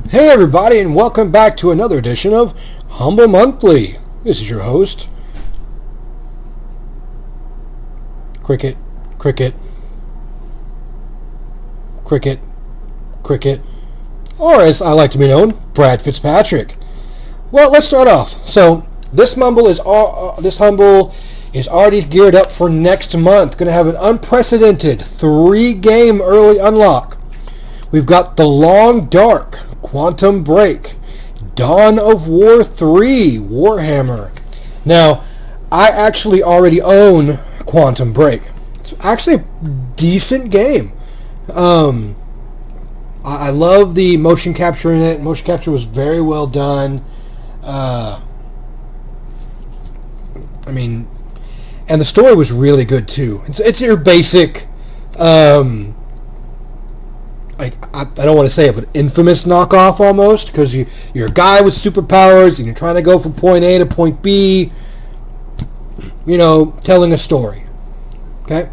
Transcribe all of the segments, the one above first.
Hey everybody, and welcome back to another edition of Humble Monthly. This is your host, Cricket, Cricket, Cricket, Cricket, or as I like to be known, Brad Fitzpatrick. Well, let's start off. So this humble is already geared up for next month. Going to have an unprecedented 3-game early unlock. We've got The Long Dark, Quantum Break, Dawn of War 3, Warhammer. Now, I actually already own Quantum Break. It's actually a decent game. I love the motion capture in it. Motion capture was very well done. And the story was really good too. It's your basic, I don't want to say it, but infamous knockoff almost, because you're a guy with superpowers and you're trying to go from point A to point B, telling a story. Okay?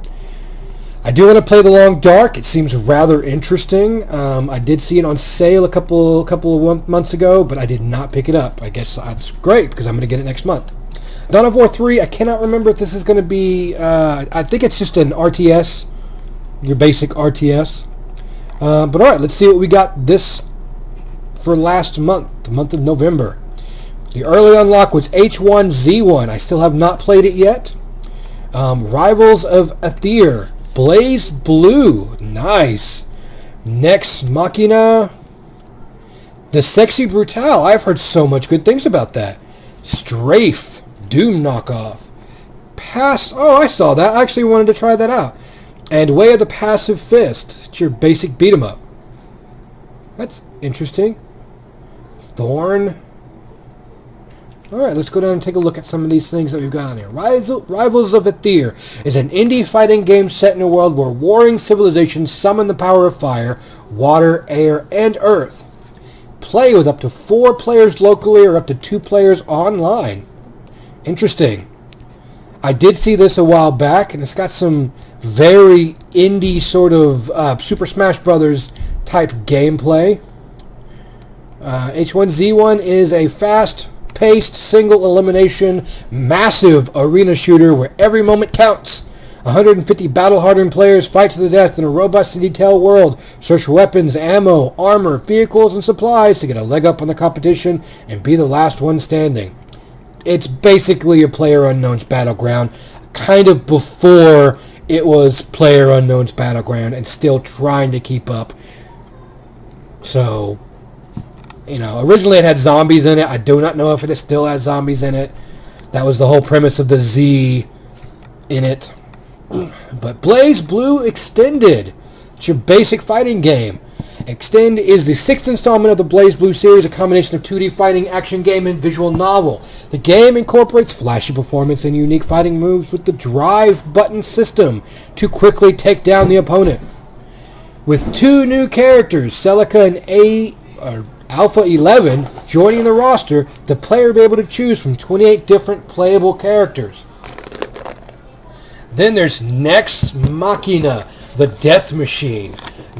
I do want to play The Long Dark. It seems rather interesting. I did see it on sale a couple of months ago, but I did not pick it up. I guess that's great because I'm going to get it next month. Dawn of War 3, I cannot remember if this is going to be, I think it's just an RTS, your basic RTS. But alright, let's see what we got this for last month, the month of November. The early unlock was H1Z1. I still have not played it yet. Rivals of Aether, Blaze Blue, nice. Nex Machina, The Sexy Brutale. I've heard so much good things about that. Strafe, Doom knockoff. I saw that. I actually wanted to try that out. And Way of the Passive Fist. It's your basic beat 'em up. That's interesting. Thorn. Alright, let's go down and take a look at some of these things that we've got on here. Rivals of Aether is an indie fighting game set in a world where warring civilizations summon the power of fire, water, air, and earth. Play with up to 4 players locally or up to 2 players online. Interesting. I did see this a while back, and it's got some very indie sort of Super Smash Brothers type gameplay. H1Z1 is a fast-paced, single-elimination, massive arena shooter where every moment counts. 150 battle-hardened players fight to the death in a robust and detailed world. Search for weapons, ammo, armor, vehicles, and supplies to get a leg up on the competition and be the last one standing. It's basically a PlayerUnknown's Battleground, kind of before it was PlayerUnknown's Battleground and still trying to keep up. So, originally it had zombies in it. I do not know if it still has zombies in it. That was the whole premise of the Z in it. But Blaze Blue Extended. It's your basic fighting game. Extend is the 6th installment of the Blaze Blue series, a combination of 2D fighting, action game, and visual novel. The game incorporates flashy performance and unique fighting moves with the drive button system to quickly take down the opponent. With 2 new characters, Celica and Alpha 11, joining the roster, the player will be able to choose from 28 different playable characters. Then there's Nex Machina, the Death Machine.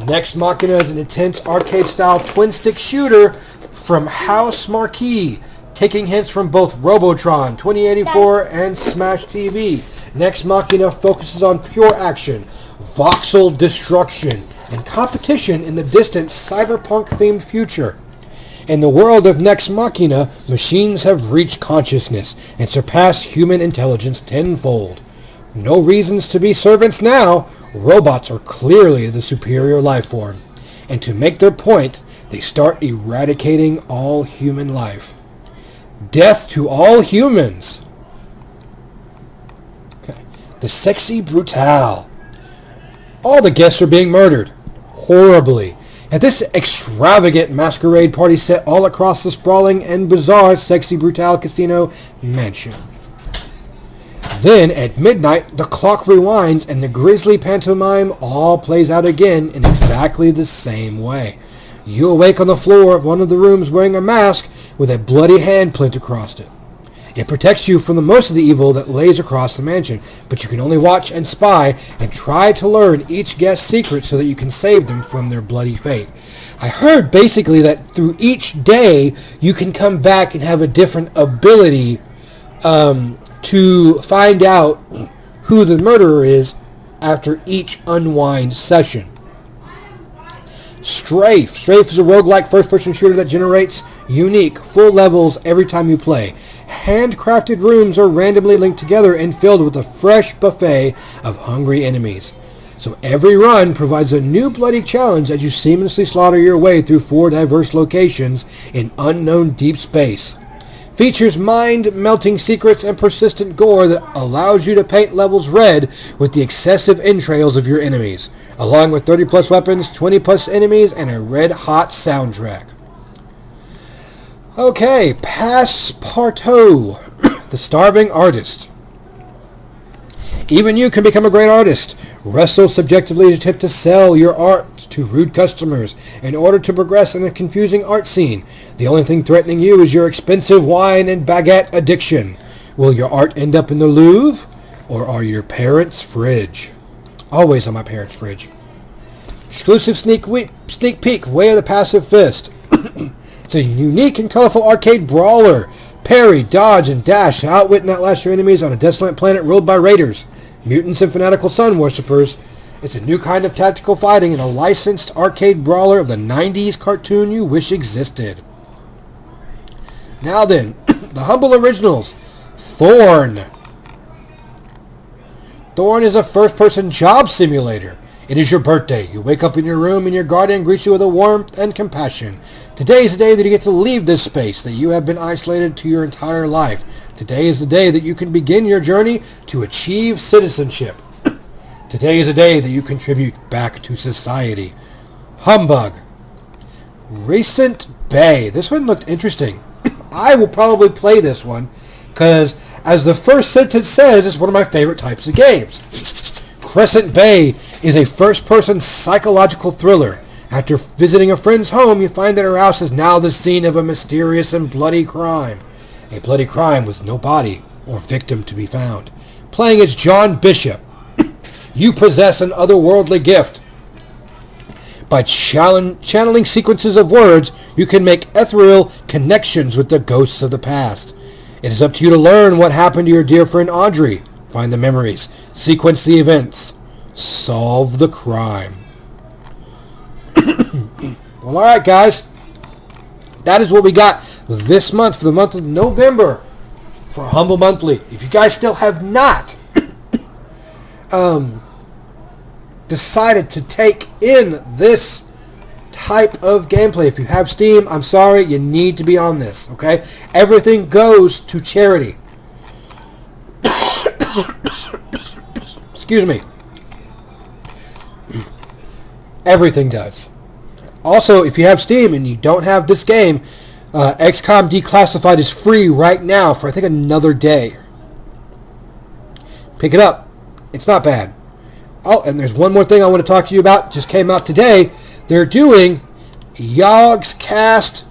Nex Machina is an intense arcade-style twin-stick shooter from House Marquee, taking hints from both Robotron, 2084, and Smash TV. Nex Machina focuses on pure action, voxel destruction, and competition in the distant cyberpunk-themed future. In the world of Nex Machina, machines have reached consciousness and surpassed human intelligence tenfold. No reasons to be servants now. Robots are clearly the superior life form. And to make their point, they start eradicating all human life. Death to all humans. Okay. The Sexy Brutale. All the guests are being murdered. Horribly. At this extravagant masquerade party set all across the sprawling and bizarre Sexy Brutale Casino mansion. Then, at midnight, the clock rewinds and the grisly pantomime all plays out again in exactly the same way. You awake on the floor of one of the rooms wearing a mask with a bloody handprint across it. It protects you from the most of the evil that lays across the mansion, but you can only watch and spy and try to learn each guest's secret so that you can save them from their bloody fate. I heard basically that through each day you can come back and have a different ability to find out who the murderer is after each unwind session. Strafe. Strafe is a roguelike first-person shooter that generates unique, full levels every time you play. Handcrafted rooms are randomly linked together and filled with a fresh buffet of hungry enemies. So every run provides a new bloody challenge as you seamlessly slaughter your way through 4 diverse locations in unknown deep space. Features mind-melting secrets and persistent gore that allows you to paint levels red with the excessive entrails of your enemies, along with 30-plus weapons, 20-plus enemies, and a red-hot soundtrack. Okay, Passepartout, the Starving Artist. Even you can become a great artist. Wrestle subjectively as you attempt to sell your art to rude customers in order to progress in a confusing art scene. The only thing threatening you is your expensive wine and baguette addiction. Will your art end up in the Louvre or are your parents' fridge? Always on my parents' fridge. Exclusive sneak peek, Way of the Passive Fist. It's a unique and colorful arcade brawler. Parry, dodge, and dash to outwit and outlast your enemies on a desolate planet ruled by raiders, mutants, and fanatical sun worshippers. It's a new kind of tactical fighting and a licensed arcade brawler of the 90s cartoon you wish existed. Now then, the humble originals. Thorn. Thorn is a first-person job simulator. It is your birthday. You wake up in your room and your guardian greets you with a warmth and compassion. Today is the day that you get to leave this space that you have been isolated to your entire life. Today is the day that you can begin your journey to achieve citizenship. Today is the day that you contribute back to society. Humbug. Recent Bay. This one looked interesting. I will probably play this one because, as the first sentence says, it's one of my favorite types of games. Crescent Bay is a first-person psychological thriller. After visiting a friend's home, you find that her house is now the scene of a mysterious and bloody crime. A bloody crime with no body or victim to be found. Playing as John Bishop, you possess an otherworldly gift. By channeling sequences of words, you can make ethereal connections with the ghosts of the past. It is up to you to learn what happened to your dear friend Audrey. Find the memories, sequence the events, solve the crime. Well, alright guys, that is what we got this month for the month of November for Humble Monthly. If you guys still have not decided to take in this type of gameplay, if you have Steam, I'm sorry, you need to be on this, okay? Everything goes to charity. Excuse me. Everything does. Also, if you have Steam and you don't have this game, XCOM Declassified is free right now for, I think, another day. Pick it up. It's not bad. Oh, and there's one more thing I want to talk to you about. Just came out today. They're doing Yogscast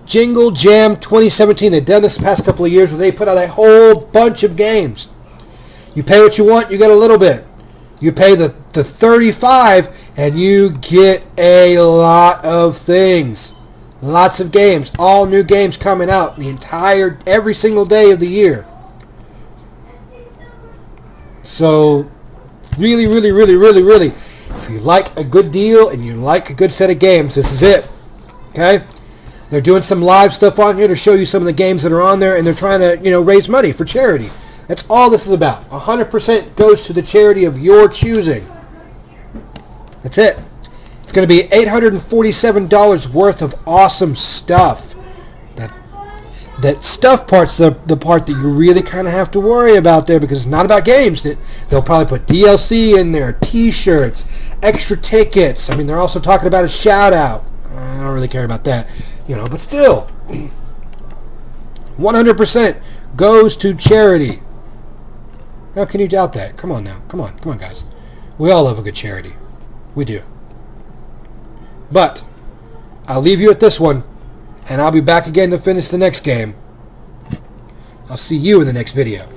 Jingle Jam 2017. They've done this the past couple of years where they put out a whole bunch of games. You pay what you want, you get a little bit. You pay the $35 and you get a lot of things. Lots of games. All new games coming out every single day of the year. So, really, really, really, really, really, if you like a good deal and you like a good set of games, this is it. Okay? They're doing some live stuff on here to show you some of the games that are on there, and they're trying to, raise money for charity. That's all this is about. 100% goes to the charity of your choosing. That's it. It's going to be $847 worth of awesome stuff. That stuff part's the part that you really kind of have to worry about there, because it's not about games. They'll probably put DLC in there, T-shirts, extra tickets. I mean, they're also talking about a shout-out. I don't really care about that, but still. 100% goes to charity. How can you doubt that? Come on now. Come on, guys. We all love a good charity. We do. But I'll leave you at this one, and I'll be back again to finish the next game. I'll see you in the next video.